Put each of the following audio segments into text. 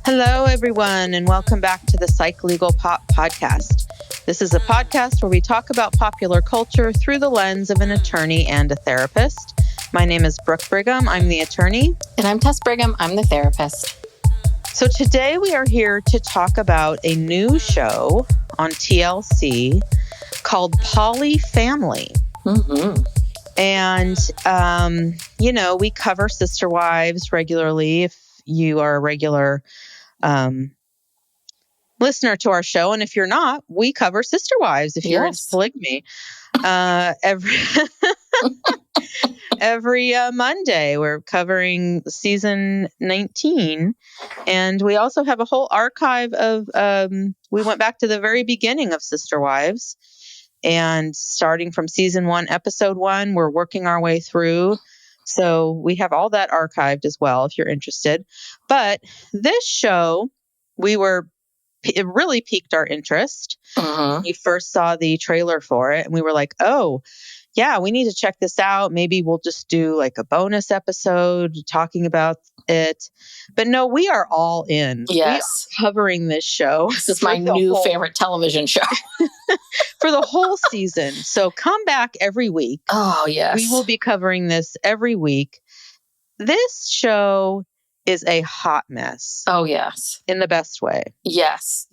Hello, everyone, and welcome back to the Psych Legal Pop Podcast. This is a podcast where we talk about popular culture through the lens of an attorney and a therapist. My name is Brooke Brigham. I'm the attorney. And I'm Tess Brigham. I'm the therapist. So today we are here to talk about a new show on TLC called Polyfamily. Mm-hmm. And, we cover sister wives regularly if you are a regular listener to our show. And if you're not, we cover sister wives if you're into polygamy. Every Monday, we're covering season 19. And we also have a whole archive of, we went back to the very beginning of Sister Wives. And starting from season 1, episode 1, we're working our way through. So we have all that archived as well, if you're interested. But this show, it really piqued our interest. Uh-huh. We first saw the trailer for it and we were like, oh, yeah, we need to check this out. Maybe we'll just do like a bonus episode talking about it. But no, we are all in. Yes. We are covering this show. This is my new favorite television show. For the whole season. So come back every week. Oh, yes. We will be covering this every week. This show is a hot mess. Oh, yes. In the best way. Yes.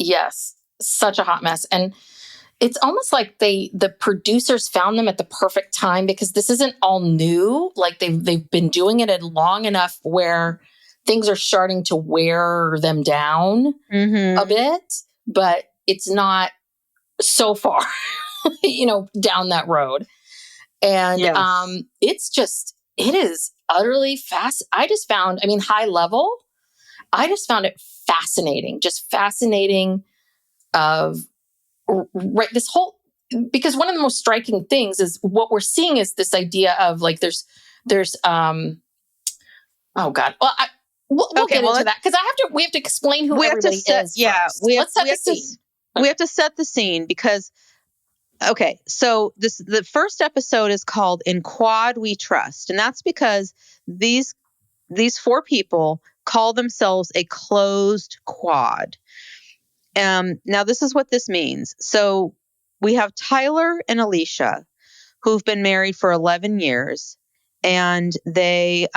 Such a hot mess. And it's almost like the producers found them at the perfect time because this isn't all new. Like they've been doing it long enough where things are starting to wear them down a bit, but it's not so far, down that road. And it is utterly fast. High level, I just found it fascinating, this whole, because one of the most striking things is what we're seeing is this idea of like, there's oh God. Well, we'll get into that because we have to explain who everybody is. Yeah. First. Let's set the scene. We have to set the scene because, okay, so the first episode is called Inquadwetrust, and that's because these 4 people call themselves a closed quad. Now, this is what this means. So we have Tyler and Alicia, who've been married for 11 years, and they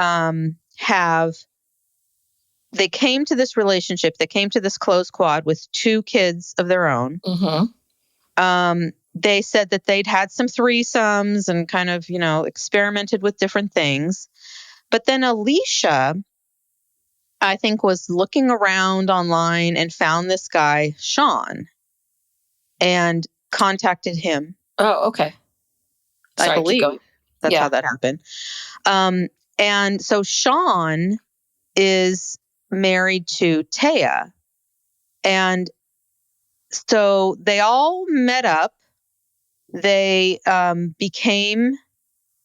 came to this relationship. They came to this closed quad with 2 kids of their own. Mm-hmm. They said that they'd had some threesomes and kind of, experimented with different things. But then Alicia, I think, was looking around online and found this guy, Sean, and contacted him. Oh, okay. I believe that's how that happened. And so Sean is married to Taya. And so they all met up. They became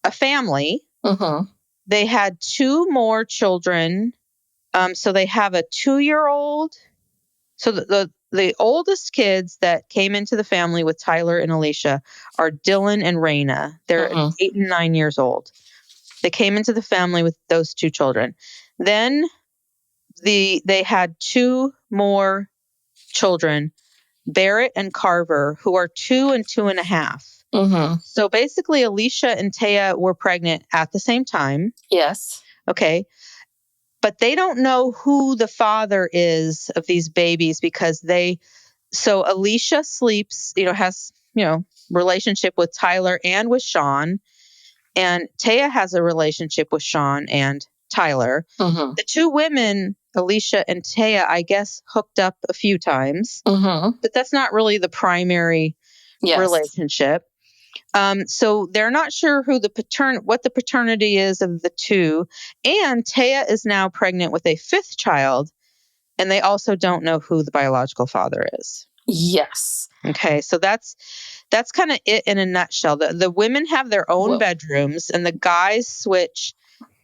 a family. Mm-hmm. They had 2 more children. So they have a 2-year-old. So the oldest kids that came into the family with Tyler and Alicia are Dylan and Raina. They're 8 and 9 years old. They came into the family with those 2 children. Then they had 2 more children, Barrett and Carver, who are 2 and 2.5. Mm-hmm. So basically, Alicia and Taya were pregnant at the same time. Yes. Okay. But they don't know who the father is of these babies because so Alicia sleeps, has, relationship with Tyler and with Sean. And Taya has a relationship with Sean and Tyler. Mm-hmm. The 2 women, Alicia and Taya, I guess, hooked up a few times. Mm-hmm. But that's not really the primary relationship. So they're not sure who what the paternity is of the 2. And Taya is now pregnant with a 5th child. And they also don't know who the biological father is. Yes. Okay. So that's kind of it in a nutshell. The women have their own bedrooms and the guys switch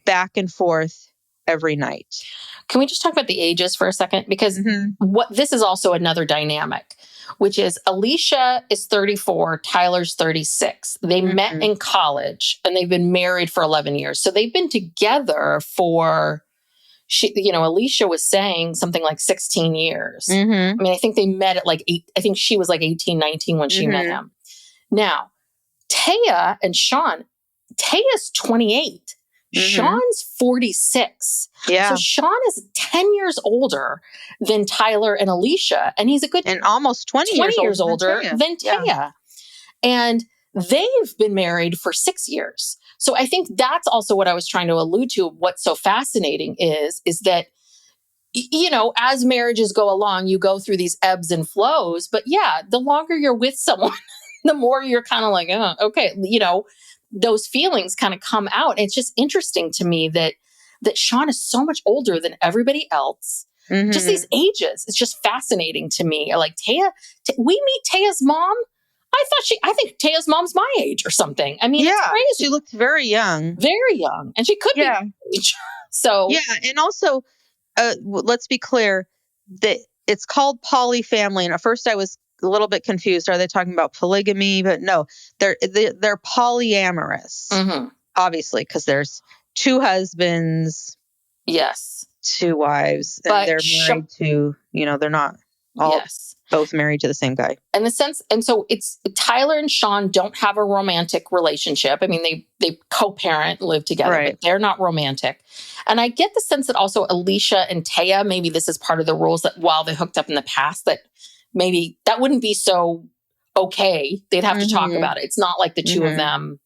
back and forth every night. Can we just talk about the ages for a second? Because this is also another dynamic, which is Alicia is 34, Tyler's 36. They met in college and they've been married for 11 years. So they've been together for, Alicia was saying something like 16 years. Mm-hmm. I mean, I think they met at like 8. I think she was like 18, 19 when she met him. Now, Taya and Sean, Taya's 28. Sean's 46. Yeah. So Sean is 10 years older than Tyler and Alicia. And he's a good and almost 20 years older than Taya. Yeah. And they've been married for 6 years. So I think that's also what I was trying to allude to. What's so fascinating is that, as marriages go along, you go through these ebbs and flows. But yeah, the longer you're with someone, the more you're kind of like, oh, okay, those feelings kind of come out. It's just interesting to me that Sean is so much older than everybody else. Mm-hmm. Just these ages. It's just fascinating to me. Like Taya, we meet Taya's mom. I think Taya's mom's my age or something. I mean, it's crazy. She looked very young. Very young. And she could be my age. So. Yeah. And also, let's be clear that it's called polyfamily. And at first I was a little bit confused. Are they talking about polygamy? But no, they're polyamorous, obviously, because there's 2 husbands. Yes. 2 wives. And they're married to, they're not all both married to the same guy. And so it's Tyler and Sean don't have a romantic relationship. I mean, they co-parent, live together, but they're not romantic. And I get the sense that also Alicia and Taya, maybe this is part of the rules that while they hooked up in the past, that maybe that wouldn't be so okay. They'd have to talk about it. It's not like the 2 of them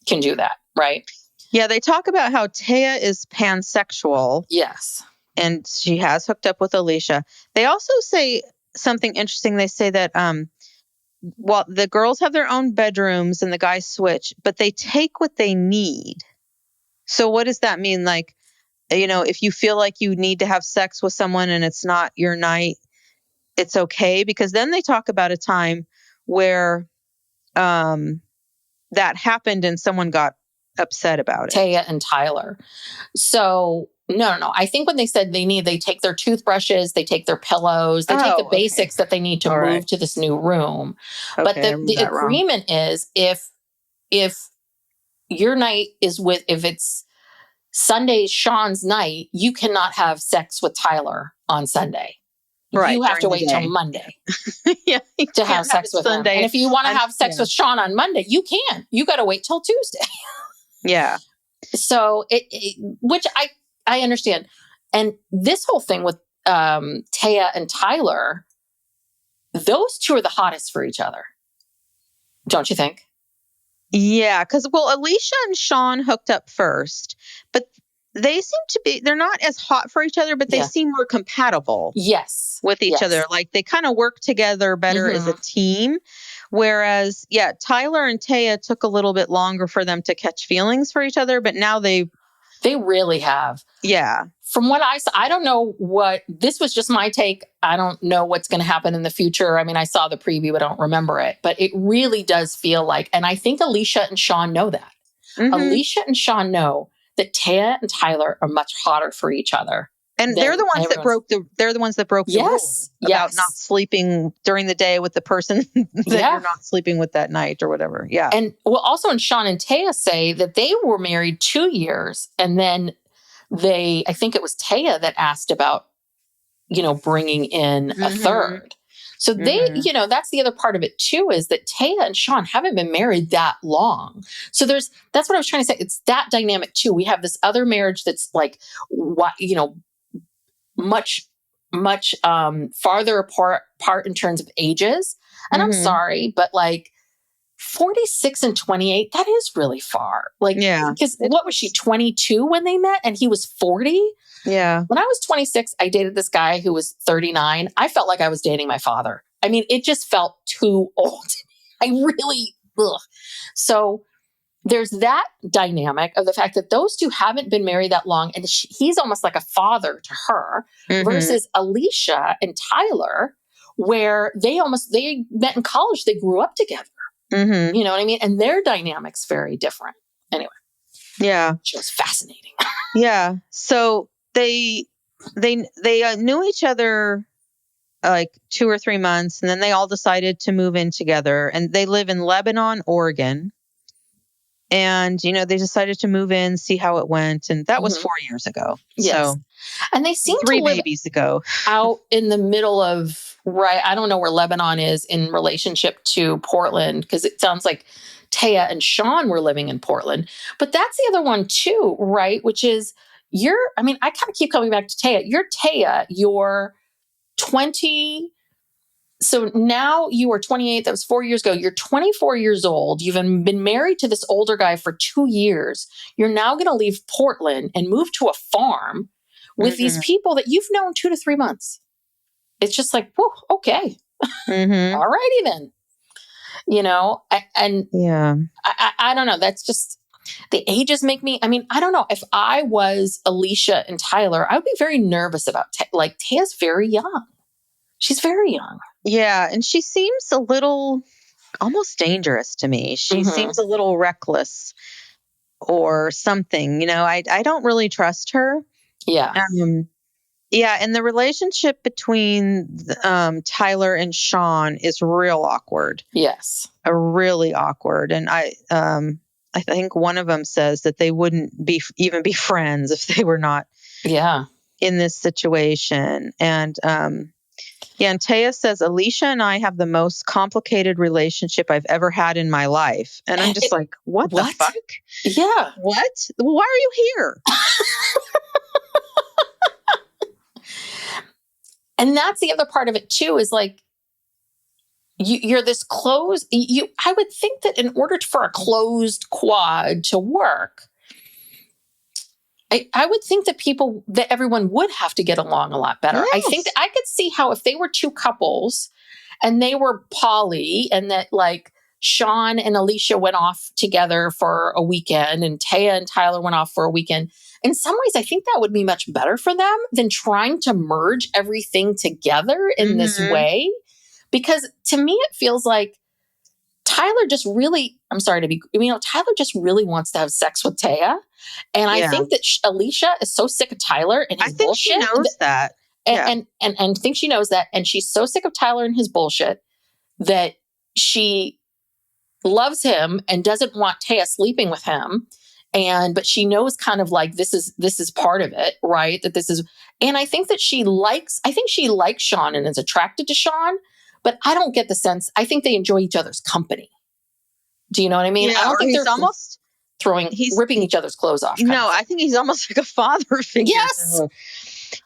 can do that, right? Yeah, they talk about how Taya is pansexual. Yes. And she has hooked up with Alicia. They also say something interesting. They say that well, the girls have their own bedrooms and the guys switch, but they take what they need. So what does that mean? Like, if you feel like you need to have sex with someone and it's not your night, it's okay. Because then they talk about a time where that happened and someone got upset about it. Taya and Tyler. So no. I think when they said they take their toothbrushes, they take their pillows, they take the basics that they need to move to this new room. Okay, but the agreement is if your night is if it's Sunday, Sean's night, you cannot have sex with Tyler on Sunday. Right, you have to wait till Monday to have sex with Sunday. And if you want to have sex with Sean on Monday, you can. You got to wait till Tuesday. Yeah. So which I understand. And this whole thing with Taya and Tyler, those 2 are the hottest for each other. Don't you think? Yeah, because, Alicia and Sean hooked up first, but they seem to be, they're not as hot for each other, but they seem more compatible. Yes. With each other. Like they kind of work together better as a team. Whereas, Tyler and Taya took a little bit longer for them to catch feelings for each other, but now they really have. Yeah. From what I saw, I don't know this was just my take. I don't know what's going to happen in the future. I mean, I saw the preview, but I don't remember it. But it really does feel like, and I think Alicia and Sean know that. Alicia and Sean know that Taya and Tyler are much hotter for each other. And they're the ones that broke the rule about not sleeping during the day with the person that you're not sleeping with that night or whatever. Yeah. And also Sean and Taya say that they were married 2 years and then I think it was Taya that asked about, bringing in a third. So they, that's the other part of it too, is that Taya and Sean haven't been married that long. So that's what I was trying to say. It's that dynamic too. We have this other marriage that's like, much farther apart in terms of ages. And I'm sorry, but like 46 and 28, that is really far. Like, because what was she, 22 when they met and he was 40? Yeah. When I was 26, I dated this guy who was 39. I felt like I was dating my father. I mean, it just felt too old. I really, So there's that dynamic of the fact that those 2 haven't been married that long. And he's almost like a father to her versus Alicia and Tyler, where they met in college. They grew up together. You know what I mean? And their dynamic's very different. Anyway. Yeah. It was fascinating. Yeah. So they knew each other like 2 or 3 months, and then they all decided to move in together. And they live in Lebanon, Oregon. And, they decided to move in, see how it went. And that was 4 years ago. Yes. So And they seem 3 to live babies ago. out in the middle of, right, I don't know where Lebanon is in relationship to Portland, because it sounds like Taya and Sean were living in Portland. But that's the other one too, right? Which is I kind of keep coming back to Taya. You're 20. So now you are 28. That was 4 years ago. You're 24 years old. You've been married to this older guy for 2 years. You're now going to leave Portland and move to a farm with these people that you've known 2 to 3 months. It's just like, whoa, okay. All righty then. I don't know. That's just, the ages make me, I don't know. If I was Alicia and Tyler, I would be very nervous about, Taya's very young. She's very young. Yeah. And she seems a little almost dangerous to me. She seems a little reckless or something. I don't really trust her. Yeah. Yeah. And the relationship between Tyler and Sean is real awkward. Yes. Really awkward. And I think one of them says that they wouldn't even be friends if they were not in this situation. And and Taya says, Alicia and I have the most complicated relationship I've ever had in my life. And I'm just like, what the fuck? Yeah. What? Why are you here? And that's the other part of it too, is like, you're this closed, I would think that in order for a closed quad to work, I would think that everyone would have to get along a lot better. Yes. I think that I could see how if they were two couples and they were poly, and that like Sean and Alicia went off together for a weekend and Taya and Tyler went off for a weekend. In some ways, I think that would be much better for them than trying to merge everything together in this way. Because to me, it feels like Tyler just really, Tyler just really wants to have sex with Taya. And I think that Alicia is so sick of Tyler and his bullshit. I think she knows that. And think she knows that. And she's so sick of Tyler and his bullshit that she loves him and doesn't want Taya sleeping with him. But she knows kind of like this is part of it, right? And I think that she likes Sean and is attracted to Sean, but I don't get the sense. I think they enjoy each other's company. Do you know what I mean? Yeah, I don't think they're almost ripping each other's clothes off. No, I think he's almost like a father figure. Yes.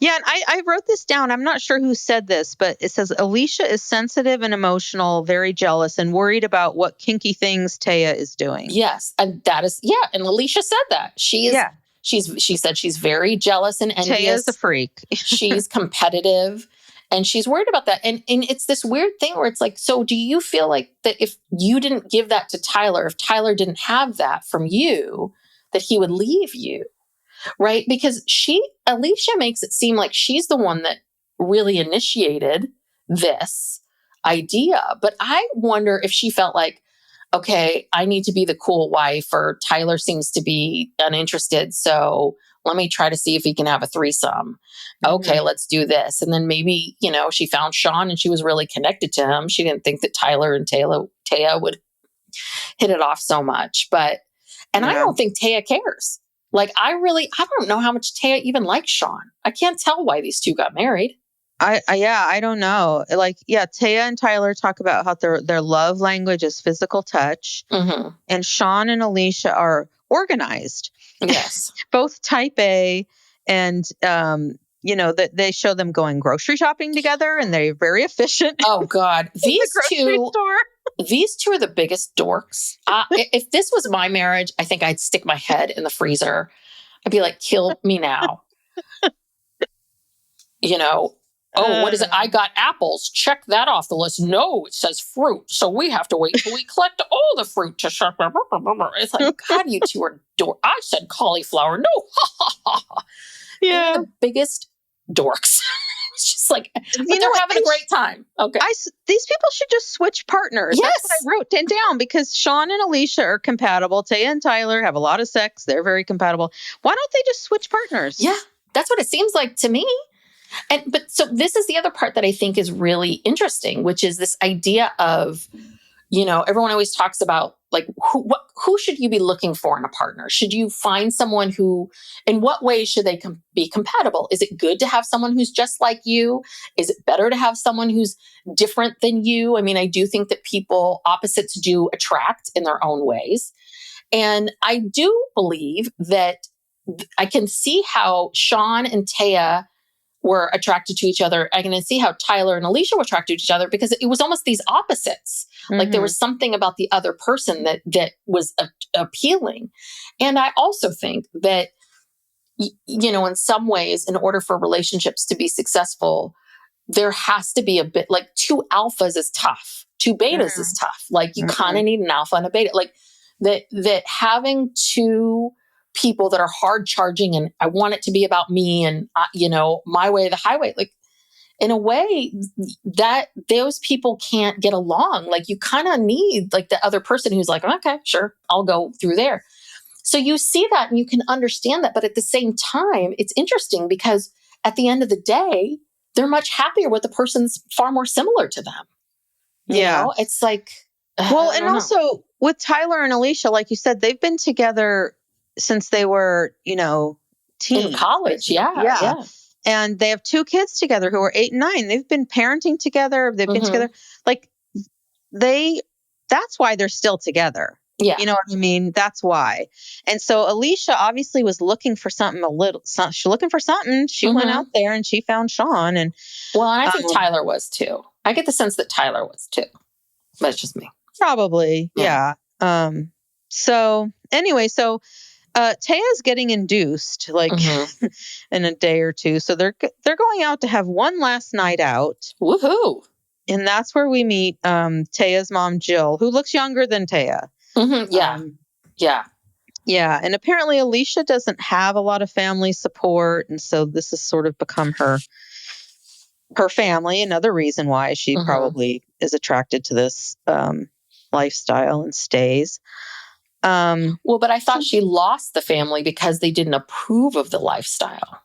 Yeah, and I wrote this down. I'm not sure who said this, but it says Alicia is sensitive and emotional, very jealous, and worried about what kinky things Taya is doing. Yes, and that is and Alicia said that she is. Yeah. She said she's very jealous and envious. Taya's a freak. She's competitive, and she's worried about that. And it's this weird thing where it's like, so do you feel like that if you didn't give that to Tyler, if Tyler didn't have that from you, that he would leave you? Right? Because Alicia makes it seem like she's the one that really initiated this idea. But I wonder if she felt like, okay, I need to be the cool wife, or Tyler seems to be uninterested. So let me try to see if he can have a threesome. Okay, let's do this. And then maybe, she found Sean and she was really connected to him. She didn't think that Tyler and Taya would hit it off so much. I don't think Taya cares. Like, I don't know how much Taya even likes Sean. I can't tell why these two got married. I don't know. Like, Taya and Tyler talk about how their love language is physical touch. And Sean and Alicia are organized. Yes. Both type A, and, that they show them going grocery shopping together, and they're very efficient. Oh God. These two are the biggest dorks. If this was my marriage, I think I'd stick my head in the freezer. I'd be like, kill me now. What is it? I got apples. Check that off the list. No, it says fruit. So we have to wait till we collect all the fruit to shop. It's like, God, you two are dorks. I said cauliflower. No. Yeah. They're the biggest dorks. It's just like, but they're having a great time. Okay. These people should just switch partners. Yes. That's what I wrote down, because Sean and Alicia are compatible. Taya and Tyler have a lot of sex. They're very compatible. Why don't they just switch partners? Yeah. That's what it seems like to me. But so this is the other part that I think is really interesting, which is this idea of, everyone always talks about Like, who should you be looking for in a partner? Should you find someone who, in what ways should they be compatible? Is it good to have someone who's just like you? Is it better to have someone who's different than you? I mean, I do think that opposites do attract in their own ways. And I do believe that I can see how Sean and Taya were attracted to each other. I can see how Tyler and Alicia were attracted to each other because it was almost these opposites. Mm-hmm. Like there was something about the other person that was appealing. And I also think that, in some ways, in order for relationships to be successful, there has to be a bit, like, two alphas is tough. Two betas is tough. Like, you kind of need an alpha and a beta. Like that having two people that are hard charging and I want it to be about me and, my way or the highway. Like, in a way that those people can't get along. Like, you kind of need like the other person who's like, okay, sure, I'll go through there. So you see that and you can understand that. But at the same time, it's interesting because at the end of the day, they're much happier with the person's far more similar to them. You know, it's like, well, and also with Tyler and Alicia, like you said, they've been together since they were, teens. In college. Yeah. And they have two kids together who are 8 and 9. They've been parenting together. They've been together. Like that's why they're still together. Yeah. You know what I mean? That's why. And so Alicia obviously was looking for something she's looking for something. She went out there and she found Sean. And I think Tyler was too. I get the sense that Tyler was too. But it's just me. Probably. Yeah. So anyway, Taya's getting induced like in a day or two. So they're going out to have one last night out. Woohoo. And that's where we meet Taya's mom, Jill, who looks younger than Taya. Yeah. Yeah. And apparently Alicia doesn't have a lot of family support. And so this has sort of become her family. Another reason why she probably is attracted to this lifestyle and stays. But I thought she lost the family because they didn't approve of the lifestyle.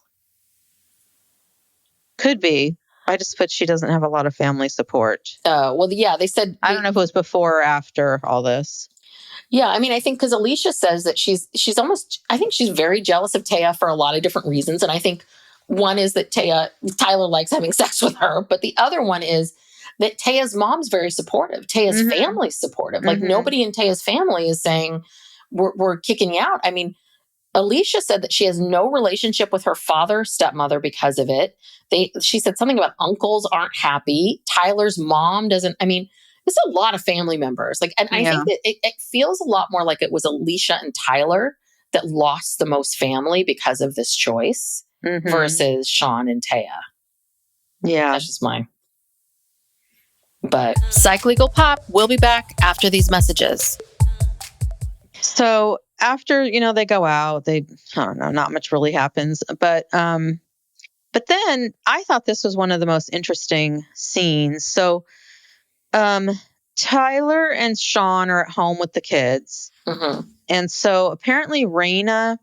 Could be. I just put she doesn't have a lot of family support. They said... I don't know if it was before or after all this. Yeah, I mean, I think because Alicia says that she's almost... I think she's very jealous of Taya for a lot of different reasons. And I think one is that Tyler likes having sex with her. But the other one is that Taya's mom's very supportive. Taya's family's supportive. Like, nobody in Taya's family is saying, we're kicking you out. I mean, Alicia said that she has no relationship with her stepmother because of it. She said something about uncles aren't happy. Tyler's mom doesn't. I mean, it's a lot of family members. Like, and I think that it feels a lot more like it was Alicia and Tyler that lost the most family because of this choice versus Sean and Taya. Yeah. That's just mine. But Psych Legal Pop, we'll be back after these messages. So after, they go out, I don't know, not much really happens. But then I thought this was one of the most interesting scenes. So Tyler and Sean are at home with the kids. And so apparently Raina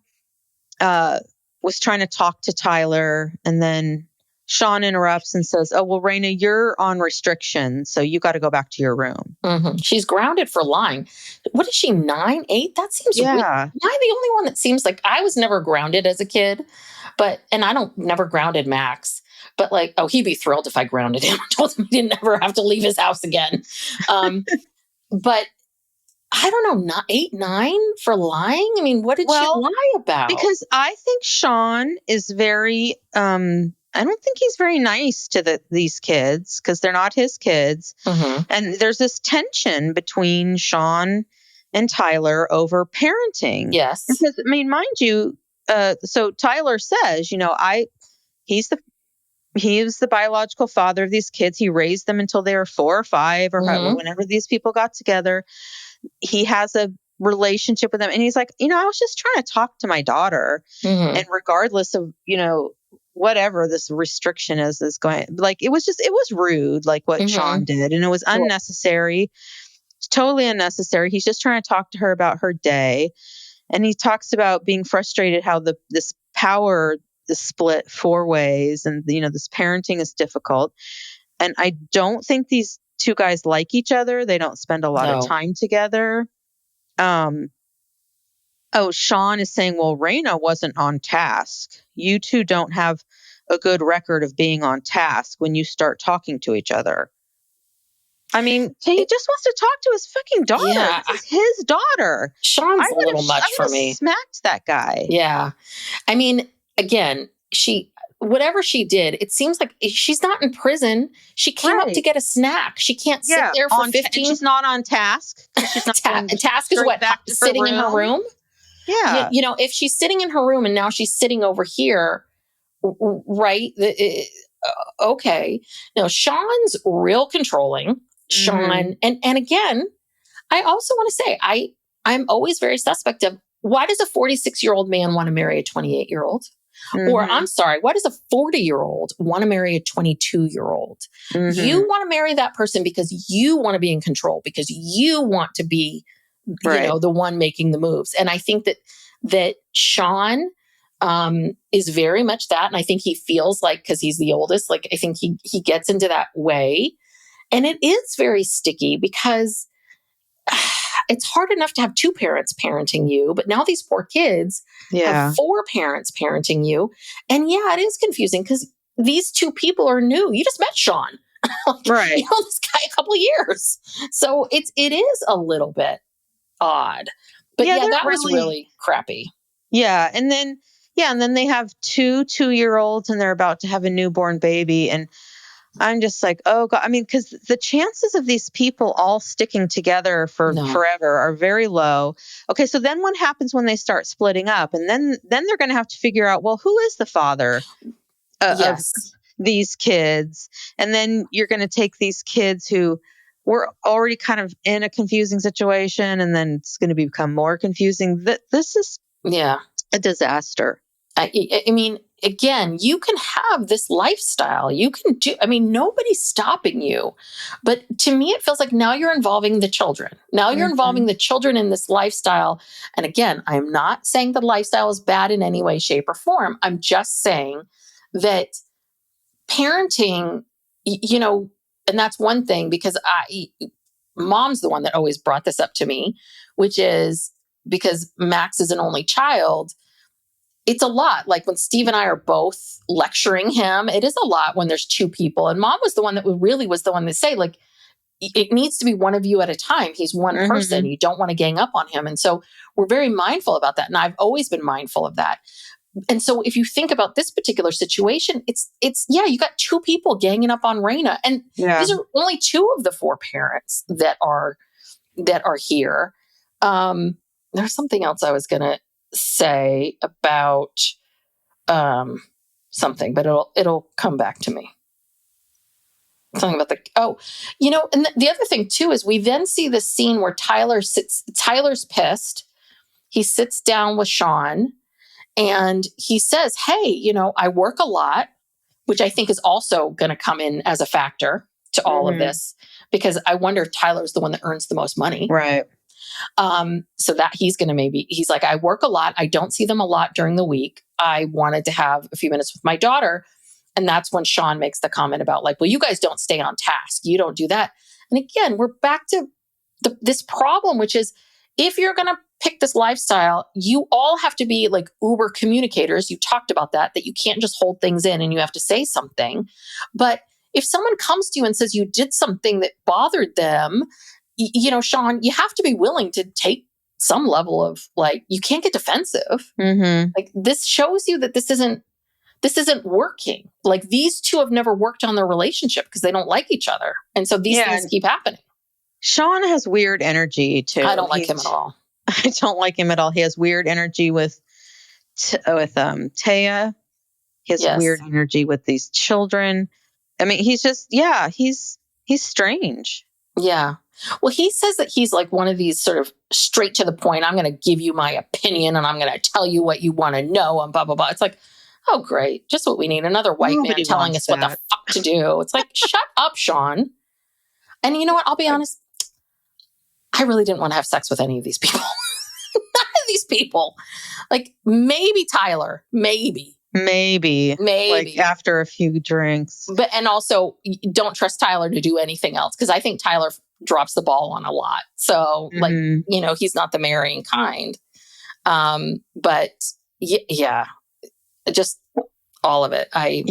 was trying to talk to Tyler, and then Sean interrupts and says, oh, well, Raina, you're on restriction, so you got to go back to your room. She's grounded for lying. What is she, 9, 8? That seems weird. Am I the only one that seems like... I was never grounded as a kid, and I never grounded Max. But like, he'd be thrilled if I grounded him. I told him he didn't ever have to leave his house again. But I don't know, not 8, 9 for lying? I mean, what did she lie about? Because I think Sean is very... I don't think he's very nice to these kids because they're not his kids. And there's this tension between Sean and Tyler over parenting. Yes. Because, I mean, mind you, so Tyler says, he is the biological father of these kids. He raised them until they were 4 or 5 or whenever these people got together. He has a relationship with them. And he's like, I was just trying to talk to my daughter. And regardless of, whatever this restriction is going, like, it was rude, like what Sean did. And it was unnecessary. It's totally unnecessary. He's just trying to talk to her about her day. And he talks about being frustrated how this power is split 4 ways. And, this parenting is difficult. And I don't think these two guys like each other. They don't spend a lot of time together. Oh, Sean is saying, well, Raina wasn't on task. You two don't have a good record of being on task when you start talking to each other. I mean, he just wants to talk to his fucking daughter. Yeah, This is his daughter. Sean's a little much I for would have me. smacked that guy. Yeah. I mean, again, whatever she did, it seems like she's not in prison. She came up to get a snack. She can't sit there for 15. She's not on task. She's not going task is what, back to sitting in her room? Yeah. You know, if she's sitting in her room and now she's sitting over here, right? Okay. Now, Sean's real controlling. Sean, and again, I also want to say, I'm always very suspect of, why does a 46-year-old man want to marry a 28-year-old? Or I'm sorry, why does a 40-year-old want to marry a 22-year-old? You want to marry that person because you want to be in control, because you want to be, you know, the one making the moves. And I think that Sean is very much that. And I think he feels like, because he's the oldest, like I think he gets into that way. And it is very sticky because it's hard enough to have two parents parenting you, but now these poor kids have four parents parenting you. And yeah, it is confusing because these two people are new. You just met Sean. Right. You know this guy a couple of years. So it is a little bit odd. But yeah, that was really crappy. Yeah. And then they have two 2-year-olds and they're about to have a newborn baby. And I'm just like, oh God. I mean, because the chances of these people all sticking together for forever are very low. Okay, so then what happens when they start splitting up? And then they're going to have to figure out, well, who is the father of these kids? And then you're going to take these kids who were already kind of in a confusing situation, and then it's going to become more confusing. This is a disaster. I mean, again, you can have this lifestyle. You can do, I mean, nobody's stopping you. But to me, it feels like now you're involving the children. Now you're involving the children in this lifestyle. And again, I'm not saying the lifestyle is bad in any way, shape, or form. I'm just saying that parenting, you know, and that's one thing, because mom's the one that always brought this up to me, which is because Max is an only child. It's a lot. Like when Steve and I are both lecturing him, it is a lot when there's two people. And mom was the one that really was the one to say, like, it needs to be one of you at a time. He's one person. You don't want to gang up on him. And so we're very mindful about that. And I've always been mindful of that. And so if you think about this particular situation, it's you got two people ganging up on Raina. And these are only two of the four parents that are here. There's something else I was going to say about something, but it'll come back to me. Something about and the other thing too is we then see this scene where Tyler's pissed. He sits down with Sean and he says, hey, I work a lot, which I think is also going to come in as a factor to all of this, because I wonder if Tyler's the one that earns the most money. Right. So that he's like, I work a lot. I don't see them a lot during the week. I wanted to have a few minutes with my daughter. And that's when Sean makes the comment about like, well, you guys don't stay on task. You don't do that. And again, we're back to this problem, which is if you're going to pick this lifestyle, you all have to be like uber communicators. You talked about that you can't just hold things in and you have to say something. But if someone comes to you and says you did something that bothered them, Sean, you have to be willing to take some level of like, you can't get defensive. Like this shows you that this isn't working. Like these two have never worked on their relationship because they don't like each other. And so these things keep happening. Sean has weird energy too. I don't like him at all. I don't like him at all. He has weird energy with Taya. He has weird energy with these children. I mean, he's just, he's strange. Yeah. Well, he says that he's like one of these sort of straight to the point. I'm going to give you my opinion and I'm going to tell you what you want to know and blah, blah, blah. It's like, oh, great. Just what we need. Another white man telling us what the fuck to do. It's like, shut up, Sean. And you know what? I'll be honest. I really didn't want to have sex with any of these people. None of these people. Like maybe Tyler. Maybe. Like after a few drinks. And also don't trust Tyler to do anything else. Because I think Tyler drops the ball on a lot. So he's not the marrying kind. But yeah, just all of it. I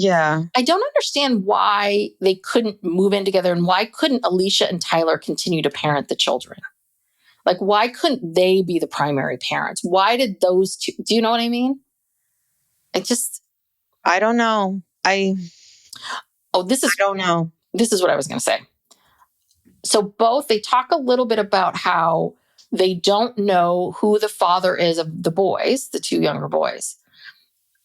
don't understand why they couldn't move in together, and why couldn't Alicia and Tyler continue to parent the children? Like, why couldn't they be the primary parents? Why did those two, do you know what I mean? I don't know. I don't know. This is what I was going to say. So they talk a little bit about how they don't know who the father is of the boys, the two younger boys.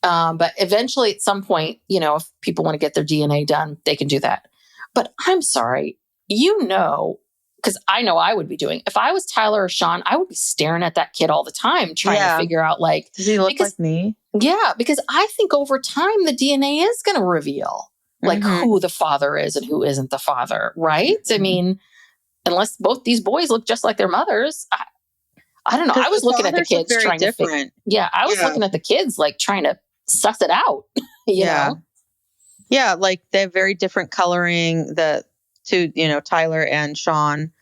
But eventually at some point, if people want to get their DNA done, they can do that. But I'm sorry, because I know I would be doing, if I was Tyler or Sean, I would be staring at that kid all the time, trying to figure out, like, does he look like me? Yeah, because I think over time, the DNA is going to reveal like who the father is and who isn't the father. Right. I mean, unless both these boys look just like their mothers, I don't know. I was looking at the kids trying to figure. Yeah, I was looking at the kids, like, trying to suss it out. you know? Yeah, like they have very different coloring, the two, Tyler and Sean.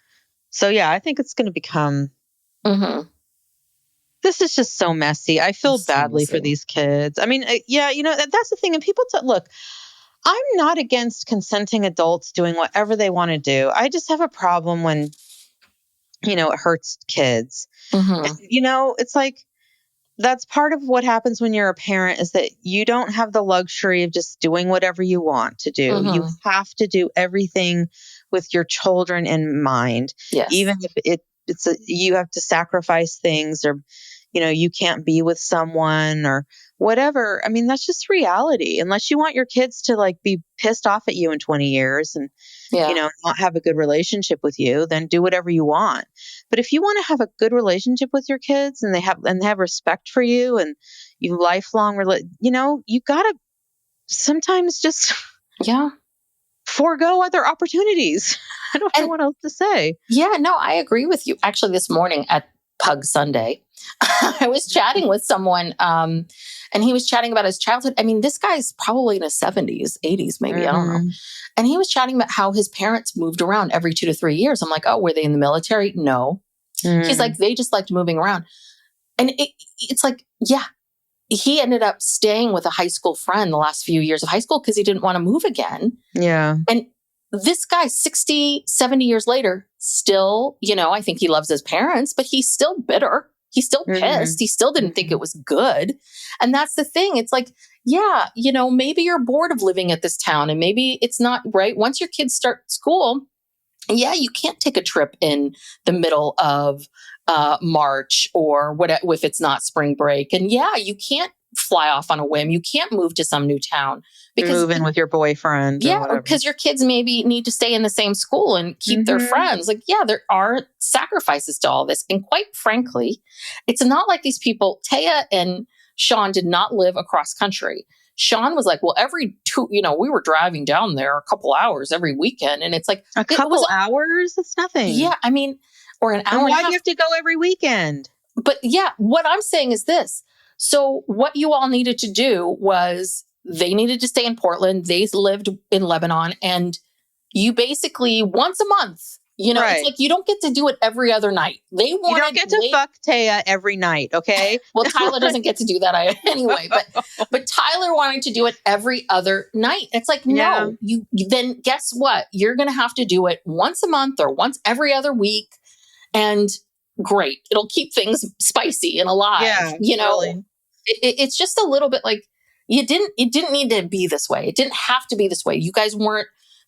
So yeah, I think it's going to become. This is just so messy. I feel badly for these kids. I mean, that's the thing. And people look, I'm not against consenting adults doing whatever they want to do. I just have a problem when, it hurts kids. And, it's like, that's part of what happens when you're a parent, is that you don't have the luxury of just doing whatever you want to do. You have to do everything with your children in mind. Yes. Even if you have to sacrifice things, or, you can't be with someone or whatever. I mean, that's just reality. Unless you want your kids to, like, be pissed off at you in 20 years and, not have a good relationship with you, then do whatever you want. But if you want to have a good relationship with your kids, and they have respect for you, and you lifelong, you gotta sometimes just forego other opportunities. I don't know what else to say. Yeah, no, I agree with you. Actually, this morning at Pug Sunday, I was chatting with someone, and he was chatting about his childhood. I mean, this guy's probably in his 70s, 80s, maybe. I don't know. And he was chatting about how his parents moved around every 2 to 3 years. I'm like, oh, were they in the military? No. He's like, they just liked moving around. And it's like, yeah, he ended up staying with a high school friend the last few years of high school because he didn't want to move again. Yeah. And this guy, 60, 70 years later, still, I think he loves his parents, but he's still bitter. He's still pissed. He still didn't think it was good. And that's the thing. It's like, yeah, maybe you're bored of living at this town, and maybe it's not right. Once your kids start school, yeah, you can't take a trip in the middle of March or whatever, if it's not spring break. And yeah, you can't fly off on a whim. You can't move to some new town because move in with your boyfriend. Yeah, because your kids maybe need to stay in the same school and keep their friends. Like, yeah, there are sacrifices to all this. And quite frankly, it's not like these people, Taya and Sean, did not live across country. Sean was like, well, every we were driving down there a couple hours every weekend. And it's like, a couple hours? That's nothing. Yeah. I mean, or an hour. And why do you have to go every weekend? But yeah, what I'm saying is this. So what you all needed to do was, they needed to stay in Portland. They lived in Lebanon, and you basically once a month, it's like, you don't get to do it every other night. You don't get to fuck Taya every night. Okay. Well, Tyler doesn't get to do that anyway, but Tyler wanted to do it every other night. It's like, no, you then guess what? You're going to have to do it once a month or once every other week. And great. It'll keep things spicy and alive. Yeah, really. It's just a little bit like, it didn't need to be this way. It didn't have to be this way. You guys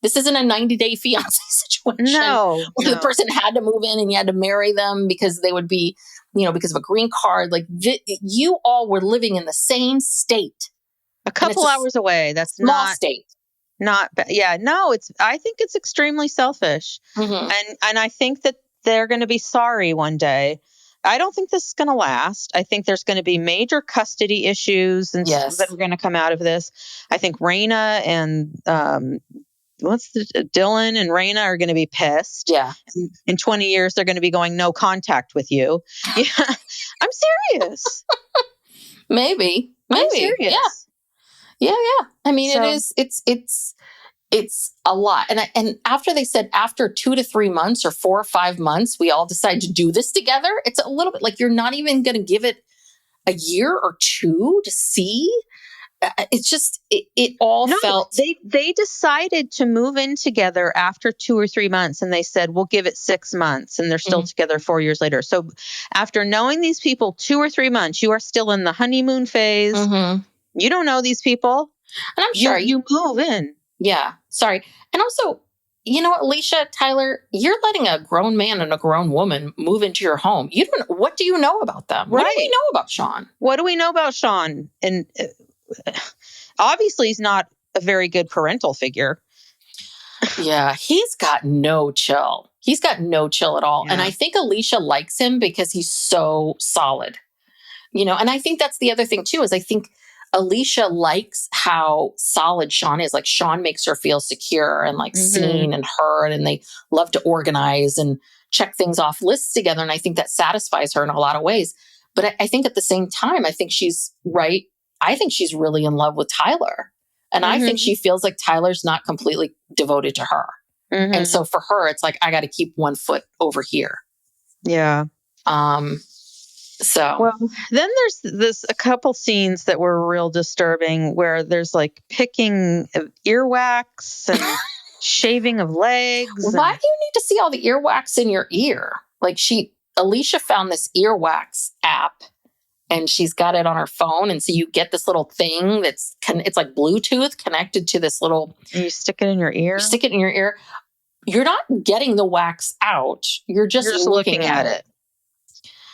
this isn't a 90-day fiance situation. No. Where the person had to move in and you had to marry them because they would be, because of a green card. Like, you all were living in the same state. A couple hours away. That's small state. Not bad. Yeah, no, I think it's extremely selfish. And I think that they're going to be sorry one day. I don't think this is going to last. I think there's going to be major custody issues and stuff that are going to come out of this. I think Raina and Dylan and Raina are going to be pissed. Yeah. In 20 years, they're going to be going no contact with you. Yeah, I'm serious. Maybe. I'm serious. Yeah. I mean, it's it's a lot. And after they said after 2 to 3 months or 4 or 5 months, we all decide to do this together. It's a little bit like you're not even going to give it a year or two to see. It's just, it all felt. They decided to move in together after 2 or 3 months, and they said, we'll give it 6 months, and they're still together 4 years later. So after knowing these people 2 or 3 months, you are still in the honeymoon phase. You don't know these people. And I'm sure you move in. Yeah. Sorry. And also, you know what, Alicia, Tyler, you're letting a grown man and a grown woman move into your home. What do you know about them? Right. What do we know about Sean? What do we know about Sean? And obviously he's not a very good parental figure. Yeah, he's got no chill. He's got no chill at all. Yeah. And I think Alicia likes him because he's so solid. And I think that's the other thing too, is I think Alicia likes how solid Sean is. Like, Sean makes her feel secure and like seen and heard, and they love to organize and check things off lists together. And I think that satisfies her in a lot of ways. But I think at the same time, I think she's right. I think she's really in love with Tyler. And I think she feels like Tyler's not completely devoted to her. And so for her, it's like, I got to keep one foot over here. Yeah. So, well, then there's a couple scenes that were real disturbing where there's like picking of earwax and shaving of legs. Why do you need to see all the earwax in your ear? Like, Alicia found this earwax app and she's got it on her phone. And so you get this little thing it's like Bluetooth connected to this little. And you stick it in your ear? You stick it in your ear. You're not getting the wax out. You're just looking at it.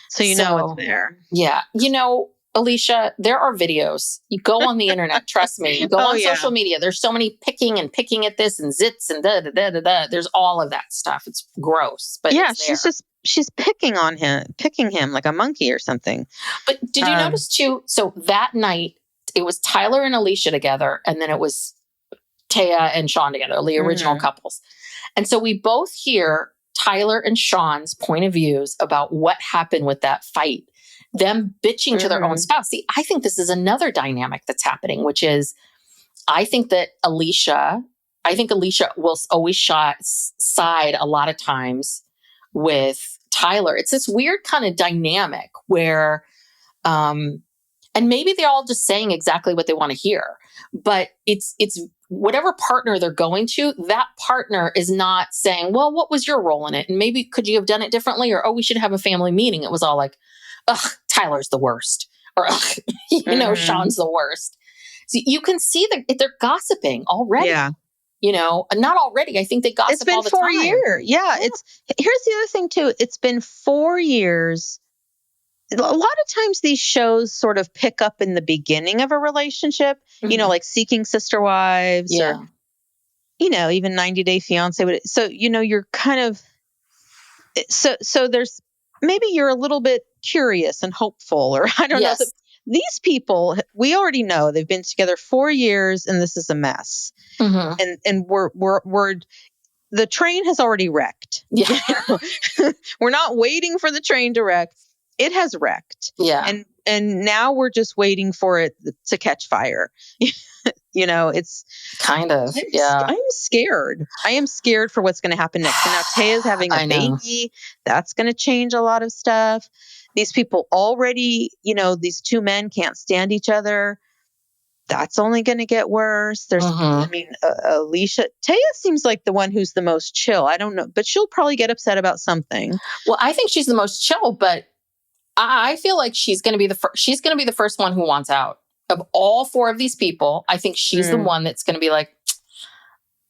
So you know it's there. Yeah. Alicia, there are videos. You go on the internet, trust me. You go on social media. There's so many picking at this and zits and da. There's all of that stuff. It's gross. But yeah, she's picking him like a monkey or something. But did you notice too? So that night, it was Tyler and Alicia together, and then it was Taya and Sean together, the original couples. And so we both hear Tyler and Sean's point of views about what happened with that fight, them bitching to their own spouse. See, I think this is another dynamic that's happening, which is, I think Alicia will always side a lot of times with Tyler. It's this weird kind of dynamic where, and maybe they're all just saying exactly what they want to hear, but it's whatever partner they're going to, that partner is not saying, well, what was your role in it? And maybe could you have done it differently? Or, we should have a family meeting. It was all like, ugh, Tyler's the worst. Or, Sean's the worst. So you can see that they're gossiping already. Yeah. Not already. I think they gossip all the time. It's been 4 years. Yeah. Here's the other thing too. It's been 4 years. A lot of times these shows sort of pick up in the beginning of a relationship, like Seeking Sister Wives or, even 90 Day Fiance. So, you're kind of, so there's, maybe you're a little bit curious and hopeful, or I don't know. So these people, we already know they've been together 4 years and this is a mess. And we're the train has already wrecked. Yeah. We're not waiting for the train to wreck. It has wrecked. Yeah. And now we're just waiting for it to catch fire. It's kind of, I'm scared. I am scared for what's going to happen next. And now Taya's having a baby. That's going to change a lot of stuff. These people already, these two men can't stand each other. That's only going to get worse. There's, Alicia, Taya seems like the one who's the most chill. I don't know, but she'll probably get upset about something. Well, I think she's the most chill, but I feel like she's going to be the first one who wants out of all 4 of these people. I think she's the one that's going to be like,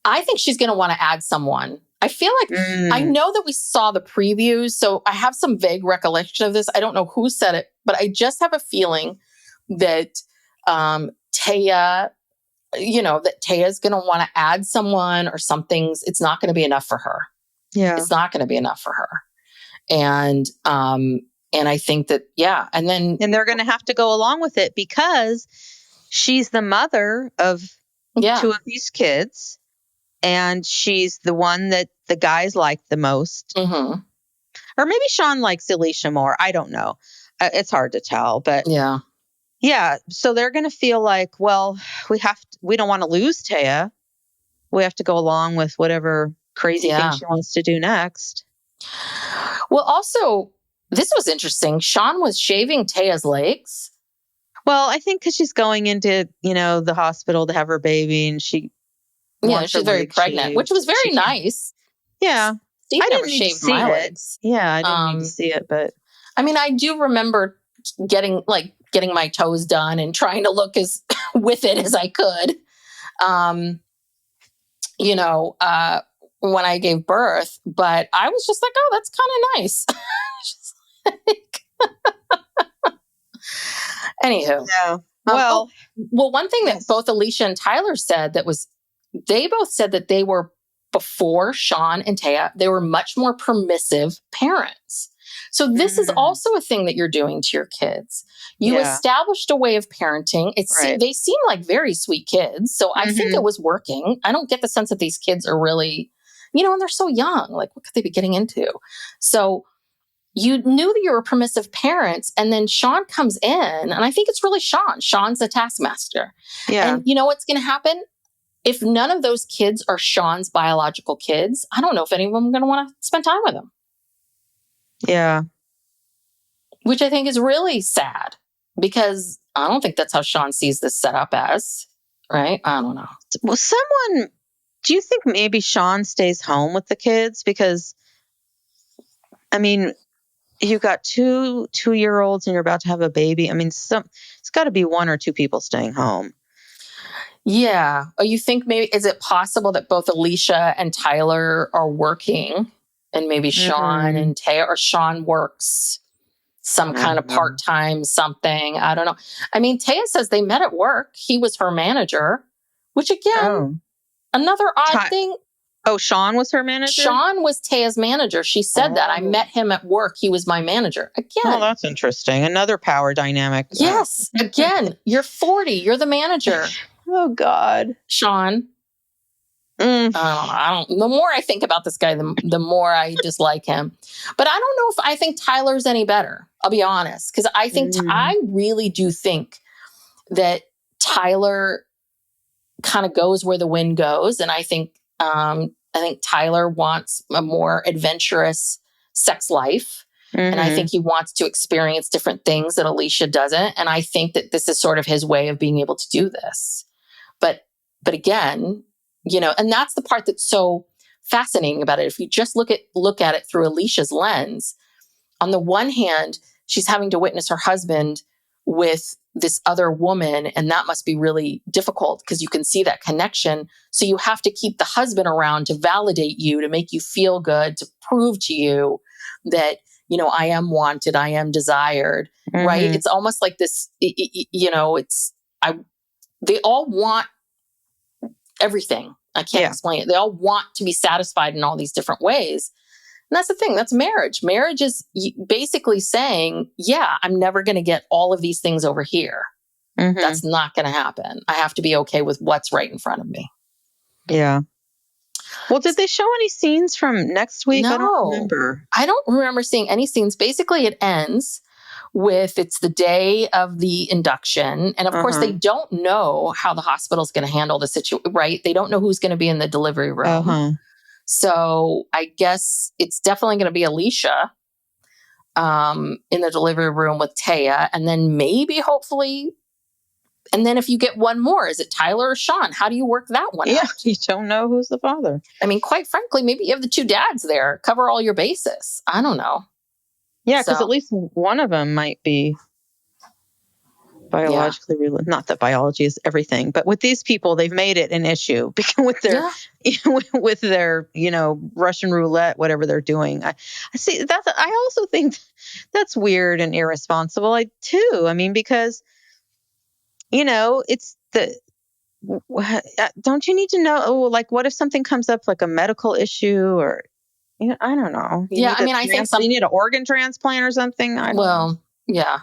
I think she's going to want to add someone. I feel like I know that we saw the previews, so I have some vague recollection of this. I don't know who said it, but I just have a feeling that Taya, that Taya's going to want to add someone or something's. It's not going to be enough for her. Yeah, it's not going to be enough for her, and I think that, and they're going to have to go along with it because she's the mother of 2 of these kids, and she's the one that the guys like the most. Or maybe Sean likes Alicia more. I don't know. It's hard to tell, but yeah. So they're going to feel like, well, we don't want to lose Taya. we have to go along with whatever crazy thing she wants to do next. Well, also, this was interesting. Sean was shaving Taya's legs. Well, I think because she's going into, the hospital to have her baby, and she wants she's her very legs pregnant, shaved. which was very nice. Yeah. Steve I never didn't need to shaved see my it. legs. Yeah, I didn't need to see it, but I mean, I do remember getting my toes done and trying to look as with it as I could. When I gave birth, but I was just like, oh, that's kind of nice. Anywho. Yeah. Well, one thing that both Alicia and Tyler said they both said that they were, before Sean and Taya, they were much more permissive parents. So this is also a thing that you're doing to your kids. You established a way of parenting. They seem like very sweet kids. So I think it was working. I don't get the sense that these kids are really, and they're so young. Like, what could they be getting into? So you knew that you were permissive parents, and then Sean comes in, and I think it's really Sean. Sean's the taskmaster. Yeah. And you know what's going to happen? If none of those kids are Sean's biological kids, I don't know if any of them are going to want to spend time with him. Yeah. Which I think is really sad, because I don't think that's how Sean sees this set up as, right? I don't know. Well, do you think maybe Sean stays home with the kids? Because, I mean, you got two 2-year-olds and you're about to have a baby. I mean, it's got to be one or two people staying home. Yeah. Oh, you think is it possible that both Alicia and Tyler are working, and maybe Sean and Taya, or Sean works some kind of part-time something? I don't know. I mean, Taya says they met at work. He was her manager, which again, another odd thing. Oh, Sean was her manager? Sean was Taya's manager. She said that. I met him at work. He was my manager. Again. Oh, that's interesting. Another power dynamic. Yes. Again, you're 40. You're the manager. Oh, God. Sean. I don't. The more I think about this guy, the more I dislike him. But I don't know if I think Tyler's any better. I'll be honest, because I think I really do think that Tyler kind of goes where the wind goes, and I think Tyler wants a more adventurous sex life, and I think he wants to experience different things that Alicia doesn't, and I think that this is sort of his way of being able to do this. But again, and that's the part that's so fascinating about it. If you just look at it through Alicia's lens, on the one hand, she's having to witness her husband with this other woman, and that must be really difficult because you can see that connection. So you have to keep the husband around to validate you, to make you feel good, to prove to you that, I am wanted, I am desired, right? It's almost like this, they all want everything. I can't explain it. They all want to be satisfied in all these different ways. And that's the thing. That's marriage. Marriage is basically saying, I'm never going to get all of these things over here. That's not going to happen. I have to be okay with what's right in front of me. Yeah. Well, did they show any scenes from next week? No. I don't remember. I don't remember seeing any scenes. Basically, it ends with it's the day of the induction. And of course, they don't know how the hospital's going to handle the situation, right? They don't know who's going to be in the delivery room. So I guess it's definitely going to be Alicia in the delivery room with Taya. And then maybe, hopefully, and then if you get one more, is it Tyler or Sean? How do you work that one out? Yeah, you don't know who's the father. I mean, quite frankly, maybe you have the two dads there. Cover all your bases. I don't know. Yeah, because at least one of them might be biologically related. Not that biology is everything, but with these people, they've made it an issue with their, with their, Russian roulette, whatever they're doing. I see that. I also think that's weird and irresponsible too. I mean, because, it's don't you need to know, like, what if something comes up, like a medical issue or, I don't know. I think you need an organ transplant or something. Yeah.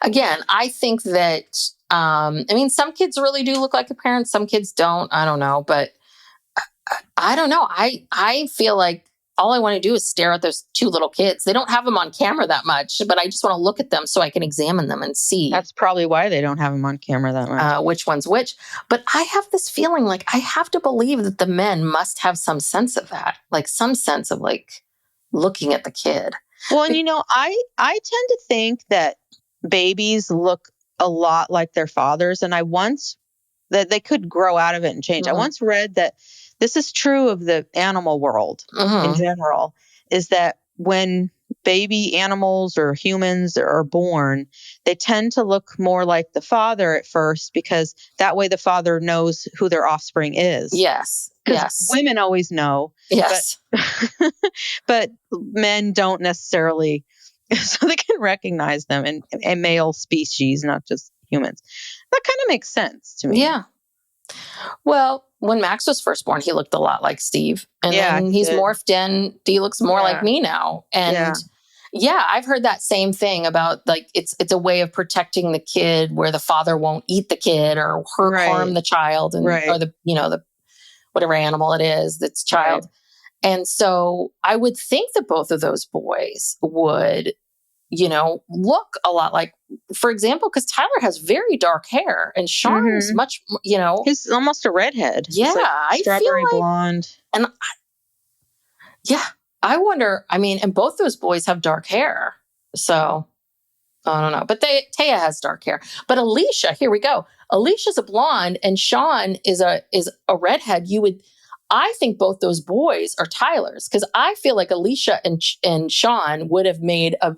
Again, I think that, some kids really do look like a parent. Some kids don't. I don't know. But I don't know. I feel like all I want to do is stare at those two little kids. They don't have them on camera that much, but I just want to look at them so I can examine them and see. That's probably why they don't have them on camera that much. Which one's which. But I have this feeling like I have to believe that the men must have some sense of that, like some sense of like looking at the kid. Well, and I tend to think that babies look a lot like their fathers, and that they could grow out of it and change. I once read that this is true of the animal world in general, is that when baby animals or humans are born, they tend to look more like the father at first, because that way the father knows who their offspring is. Yes. Yes. Women always know. Yes. But men don't necessarily, so they can recognize them in a male species, not just humans. That kind of makes sense to me. Yeah. Well, when Max was first born, he looked a lot like Steve. And then he's morphed in. He looks more like me now. And I've heard that same thing about like it's a way of protecting the kid where the father won't eat the kid or harm the child or the the whatever animal it is that's child. Right. And so I would think that both of those boys would look a lot like, for example, because Tyler has very dark hair and Sean's much, he's almost a redhead. Yeah. Like strawberry blonde. And I wonder, and both those boys have dark hair. So I don't know, but Taya has dark hair, but Alicia, here we go. Alicia's a blonde and Sean is a redhead. I think both those boys are Tyler's, because I feel like Alicia and Sean would have made a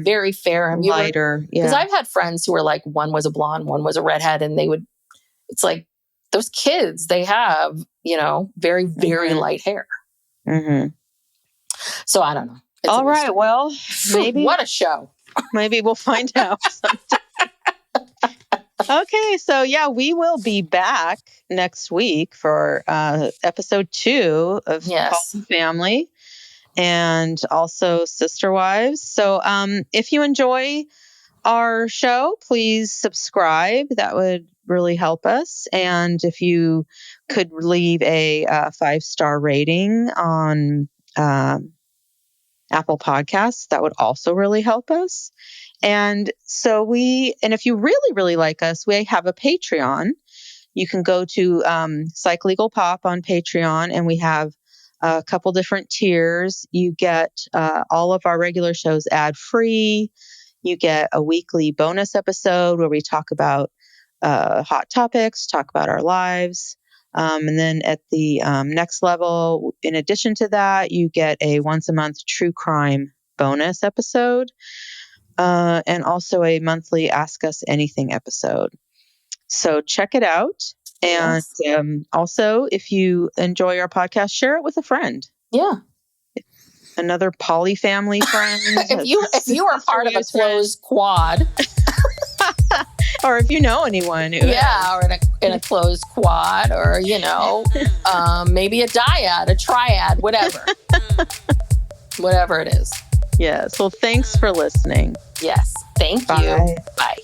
very fair, lighter. Because I've had friends who were like, one was a blonde, one was a redhead, and it's like those kids, they have, very, very light hair. Mm-hmm. So I don't know. All right. Well, maybe. What a show. Maybe we'll find out sometime. Okay, so we will be back next week for episode 2 of Polyfamily and also Sister Wives. So if you enjoy our show, please subscribe. That would really help us. And if you could leave a 5-star rating on Apple Podcasts, that would also really help us. And if you really, really like us, we have a Patreon. You can go to Psych Legal Pop on Patreon, and we have a couple different tiers. You get all of our regular shows ad-free. You get a weekly bonus episode where we talk about hot topics, talk about our lives. And then at the next level, in addition to that, you get a once-a-month true crime bonus episode. And also a monthly Ask Us Anything episode. So check it out. And also, if you enjoy our podcast, share it with a friend. Yeah. Another polyfamily friend. if you are part of a closed quad. Or if you know anyone. Or in a closed quad, or, maybe a dyad, a triad, whatever. Whatever it is. Yes. Well, thanks for listening. Yes. Thank you. Bye.